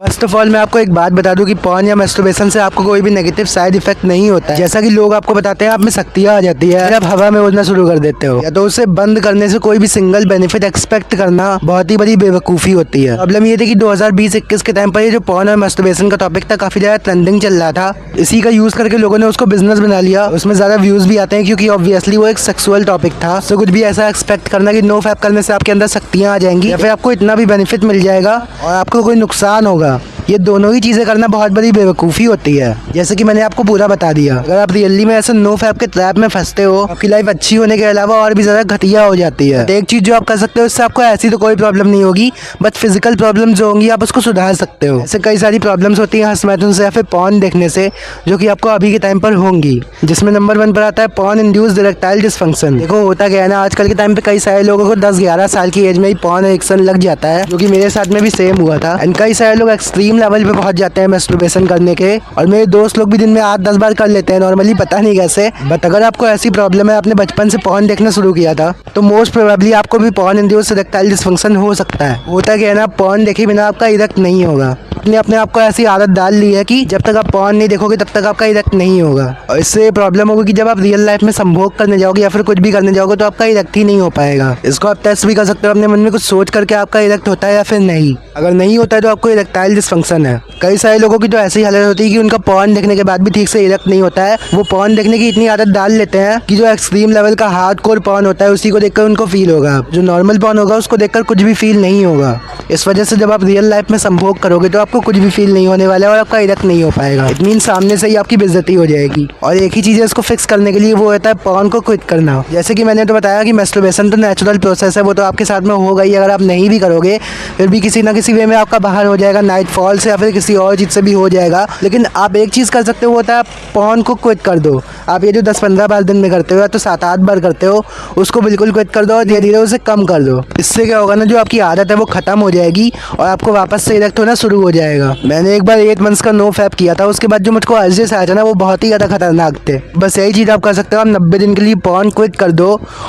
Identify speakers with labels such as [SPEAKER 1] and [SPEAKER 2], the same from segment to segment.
[SPEAKER 1] First of all मैं आपको एक बात बता दूं कि पॉर्न या मैस्टरबेशन से आपको कोई भी नेगेटिव साइड इफेक्ट नहीं होता है। जैसा कि लोग आपको बताते हैं आप में शक्तियाँ आ जाती है, आप हवा में उड़ना शुरू कर देते हो, या तो उसे बंद करने से कोई भी सिंगल बेनिफिट एक्सपेक्ट करना बहुत ही बड़ी बेवकूफ़ी होती है। प्रॉब्लम ये थी कि 2020-21 के टाइम पर ये जो पॉर्न और मैस्टरबेशन का टॉपिक था काफ़ी ज़्यादा ट्रेंडिंग चल रहा था। इसी का यूज़ करके लोगों ने उसको बिजनेस बना लिया। उसमें ज़्यादा व्यूज़ भी आते हैं क्योंकि ऑब्वियसली वो एक सेक्सुअल टॉपिक था। तो कुछ भी ऐसा एक्सपेक्ट करना कि नो फैप करने से आपके अंदर शक्तियाँ आ जाएंगी या फिर आपको इतना भी बेनिफिट मिल जाएगा और आपको कोई नुकसान होगा, ये दोनों ही चीज़ें करना बहुत बड़ी बेवकूफ़ी होती है। जैसे कि मैंने आपको पूरा बता दिया, अगर आप रियली में ऐसे नो फैप के ट्रैप में फंसते हो, आपकी लाइफ अच्छी होने के अलावा और भी ज़्यादा घटिया हो जाती है। एक चीज़ जो आप कर सकते हो, इससे आपको ऐसी तो कोई प्रॉब्लम नहीं होगी, बट फिजिकल प्रॉब्लम जो होंगी आप उसको सुधार सकते हो। ऐसे कई सारी प्रॉब्लम्स होती हैं हंसमैथुन से या फिर पॉर्न देखने से, जो कि आपको अभी के टाइम पर होंगी, जिसमें नंबर 1 पर आता है पॉर्न इंड्यूस्ड इरेक्टाइल डिसफंक्शन। देखो होता क्या है ना, आजकल के टाइम पे कई सारे लोगों को 10-11 साल की एज में ही पॉर्न एडिक्शन लग जाता है, जो कि मेरे साथ में भी सेम हुआ था। एंड कई सारे लोग एक्सट्रीम लेवल पे पहुंच जाते हैं मैस्टरबेशन करने के, और मेरे दोस्त लोग भी दिन में 8-10 बार कर लेते हैं नॉर्मली, पता नहीं कैसे। बट अगर आपको ऐसी प्रॉब्लम है, आपने बचपन से पॉर्न देखना शुरू किया था, तो मोस्ट प्रोबेबली आपको भी पॉर्न इंड्यूस्ड इरेक्टाइल डिसफंक्शन हो सकता है। होता क्या है ना, पॉर्न देखे बिना आपका इरेक्ट नहीं होगा। आपने अपने आप को ऐसी आदत डाल ली है कि जब तक आप पॉर्न नहीं देखोगे तब तक आपका इरेक्ट नहीं होगा, और इससे प्रॉब्लम होगी कि जब आप रियल लाइफ में संभोग करने जाओगे या फिर कुछ भी करने जाओगे तो आपका इरेक्ट ही नहीं हो पाएगा। इसको आप टेस्ट भी कर सकते हो अपने मन में कुछ सोच करके, आपका इरेक्ट होता है या फिर नहीं। अगर नहीं होता है तो आपको इरेक्टाइल डिसफंक्शन है। कई सारे लोगों की तो ऐसी हालत होती है कि उनका पॉर्न देखने के बाद भी ठीक से इरेक्ट नहीं होता है। वो पॉर्न देखने की इतनी आदत डाल लेते हैं कि जो एक्सट्रीम लेवल का हार्डकोर पॉर्न होता है उसी को देखकर उनको फील होगा, जो नॉर्मल पॉर्न होगा उसको देखकर कुछ भी फील नहीं होगा। इस वजह से जब आप रियल लाइफ में संभोग करोगे तो आपको कुछ भी फील नहीं होने वाला है और आपका इरेक्ट नहीं हो पाएगा। इट मीन सामने से ही आपकी बेइज्जती हो जाएगी। और एक ही चीज़ है इसको फिक्स करने के लिए, वो होता है पॉर्न को क्विट करना। जैसे कि मैंने तो बताया कि मैस्टरबेशन तो नेचुरल प्रोसेस है, वो तो आपके साथ में होगा ही। अगर आप नहीं भी करोगे फिर भी किसी ना किसी वे में आपका बाहर हो जाएगा, नाइट फॉल से या फिर किसी और चीज़ से भी हो जाएगा। लेकिन आप एक चीज़ कर सकते हो, वो होता है पॉर्न को क्विट कर दो। आप ये जो 10-15 बार दिन में करते हो या तो 7-8 बार करते हो, उसको बिल्कुल क्विट कर दो और धीरे धीरे उसे कम कर दो। इससे क्या होगा ना, जो आपकी आदत है वो खत्म हो जाएगी और आपको वापस से इरेक्ट होना शुरू हो जाएगा। मैंने एक बार 8 मंथ्स का नो फैप किया था, उसके बाद जो मुझको अर्जेस आया था ना वो बहुत ही ज़्यादा खतरनाक थे। बस यही चीज़ आप कर सकते हो, आप 90 दिन के लिए पॉर्न क्विट कर दो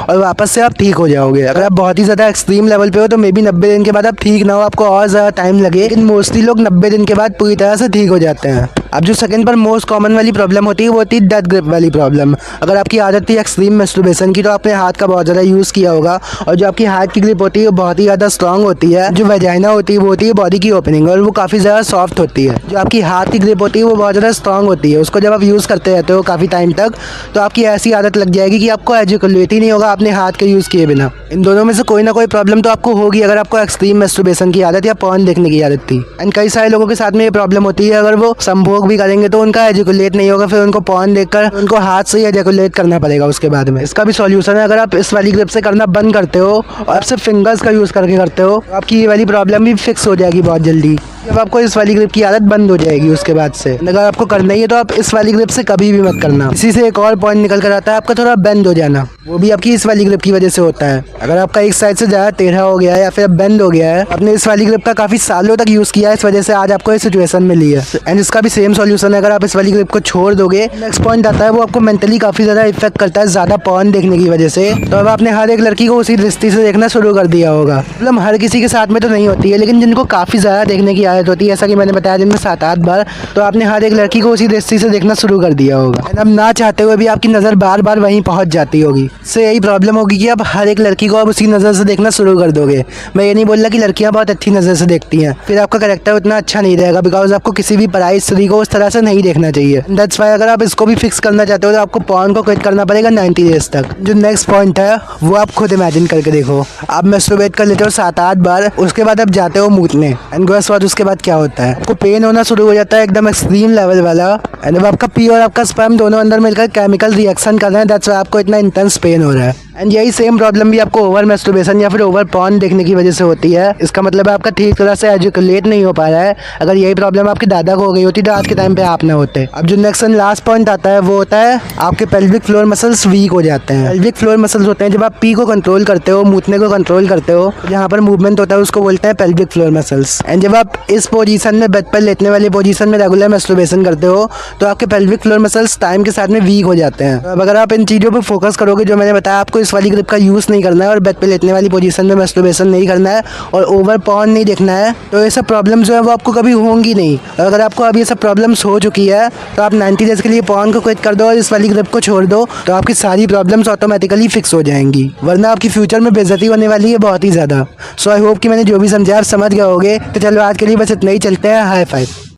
[SPEAKER 1] और वापस से आप ठीक हो जाओगे। अगर आप बहुत ही ज़्यादा एक्सट्रीम लेवल पे हो तो मे बी 90 दिन के बाद आप ठीक ना हो, आपको और ज़्यादा टाइम लगे, लेकिन मोस्टली लोग 90 दिन के बाद पूरी तरह से ठीक हो जाते हैं। अब जो सेकंड पर मोस्ट कॉमन वाली प्रॉब्लम होती है वो होती है डेथ ग्रिप वाली प्रॉब्लम। अगर आपकी आदत थी एक्सट्रीम मैस्टरबेशन की तो आपने हाथ का बहुत ज़्यादा यूज़ किया होगा, और जो आपकी हाथ की ग्रिप होती है वो बहुत ही ज़्यादा स्ट्रांग होती है। जो वेजाइना होती है वो होती है बॉडी की ओपनिंग, और वो काफ़ी ज़्यादा सॉफ्ट होती है। जो आपकी हाथ की ग्रिप होती है वो बहुत ज़्यादा स्ट्रांग होती है। उसको जब आप यूज़ करते रहते हो काफ़ी टाइम तक, तो आपकी ऐसी आदत लग जाएगी कि आपको एजुकेट ही नहीं होगा अपने हाथ के यूज़ किए बिना। इन दोनों में से कोई ना कोई प्रॉब्लम तो आपको होगी अगर आपको एक्सट्रीम मैस्टरबेशन की आदत या पॉर्न देखने की आदत थी। एंड कई सारे लोगों के साथ में ये प्रॉब्लम होती है, अगर वो संभोग भी करेंगे तो उनका एजुकेट नहीं होगा, फिर उनको पॉर्न देखकर उनको हाथ से ही एजुकेट करना पड़ेगा उसके बाद में। इसका भी सॉल्यूशन है, अगर आप इस वाली ग्रिप से करना बंद करते हो और आप सिर्फ फिंगर्स का यूज़ करके करते हो, तो आपकी ये वाली प्रॉब्लम भी फिक्स हो जाएगी बहुत जल्दी। जब आपको इस वाली ग्रिप की आदत बंद हो जाएगी उसके बाद से। अगर आपको करना ही है तो आप इस वाली ग्रिप से कभी भी मत करना। इसी से एक और पॉइंट निकल कर आता है, आपका थोड़ा बेंड हो जाना, वो भी आपकी इस वाली ग्रिप की वजह से होता है। अगर आपका एक साइड से ज़्यादा टेढ़ा हो गया है या फिर बेंड हो गया है, आपने इस वाली ग्रिप का काफ़ी सालों तक यूज़ किया है, इस वजह से आज आपको इस सिचुएशन में ली है। एंड इसका भी सेम सॉल्यूशन है, अगर आप इस वाली ग्रिप को छोड़ दोगे। नेक्स्ट पॉइंट आता है वो आपको मेंटली काफ़ी ज़्यादा इफेक्ट करता है ज़्यादा पॉर्न देखने की वजह से। तो अब आपने हर एक लड़की को उसी दृष्टि से देखना शुरू कर दिया होगा। मतलब हर किसी के साथ में तो नहीं होती है, लेकिन जिनको काफ़ी ज़्यादा देखने की आदत होती है, ऐसा कि मैंने बताया दिन में 7-8 बार, तो आपने हर एक लड़की को उसी दृष्टि से देखना शुरू कर दिया होगा। एंड अब ना चाहते हुए भी आपकी नज़र बार बार वहीं पहुंच जाती होगी। इससे यही प्रॉब्लम होगी कि आप हर एक लड़की को अब उसी नज़र से देखना शुरू कर दोगे। मैं ये नहीं बोल रहा कि लड़कियां बहुत अच्छी नज़र से देखती हैं, फिर आपका कैरेक्टर उतना अच्छा नहीं रहेगा, बिकॉज आपको किसी भी पराई स्त्री को उस तरह से नहीं देखना चाहिए। दैट्स वाई अगर आप इसको भी फिक्स करना चाहते हो तो आपको पॉर्न को क्विट करना पड़ेगा 90 डेज तक। जो नेक्स्ट पॉइंट है वो आप खुद इमेजिन करके देखो, आप मैस्टरबेट कर लेते हो 7-8 बार, उसके बाद आप जाते हो मूतने, एंड गेस व्हाट, उसके बाद क्या होता है, आपको पेन होना शुरू हो जाता है एकदम एक्सट्रीम लेवल वाला। एंड अब आपका पी और आपका स्पर्म दोनों अंदर मिलकर केमिकल रिएक्शन कर रहे हैं, दैट्स वाई आपको इतना इंटेंस पेन हो रहा है। एंड यही सेम प्रॉब्लम भी आपको ओवर मैस्टरबेशन या फिर ओवर पॉर्न देखने की वजह से होती है। इसका मतलब है आपका ठीक तरह से एजुकेट नहीं हो पा रहा है। अगर यही प्रॉब्लम आपके दादा को हो गई होती तो आज के टाइम पे आप ना होते। अब जो नेक्स्ट एंड लास्ट पॉइंट आता है वो होता है आपके पेल्विक फ्लोर मसल्स वीक हो जाते हैं। पेल्विक फ्लोर मसल्स होते हैं जब आप पी को कंट्रोल करते हो, मूतने को कंट्रोल करते हो, जहाँ पर मूवमेंट होता है उसको बोलते हैं पेल्विक फ्लोर मसल्स। एंड जब आप इस पोजीशन में बेड पर लेटने वाली पोजीशन में रेगुलर मैस्टरबेशन करते हो तो आपके पेल्विक फ्लोर मसल्स टाइम के साथ में वीक हो जाते हैं। तो अब अगर आप इन चीज़ों पर फोकस करोगे जो मैंने बताया, आपको इस वाली ग्रिप का यूज़ नहीं करना है और बेड पर लेटने वाली पोजीशन में मैस्टरबेशन नहीं करना है और ओवर पॉर्न नहीं देखना है, तो ये सब प्रॉब्लम जो है वो आपको कभी होंगी नहीं। और अगर आपको अब ये सब प्रॉब्लम्स हो चुकी है तो आप 90 डेज़ के लिए पॉर्न को क्विट कर दो और इस वाली ग्रिप को छोड़ दो, तो आपकी सारी प्रॉब्लम्स ऑटोमेटिकली फिक्स हो जाएंगी, वरना आपकी फ्यूचर में बेइज्जती होने वाली है बहुत ही ज़्यादा। सो आई होप कि मैंने जो भी समझाया आप समझ गए होगे। तो चलो आज के लिए बस इतना ही, चलते हैं, हाई फाइव।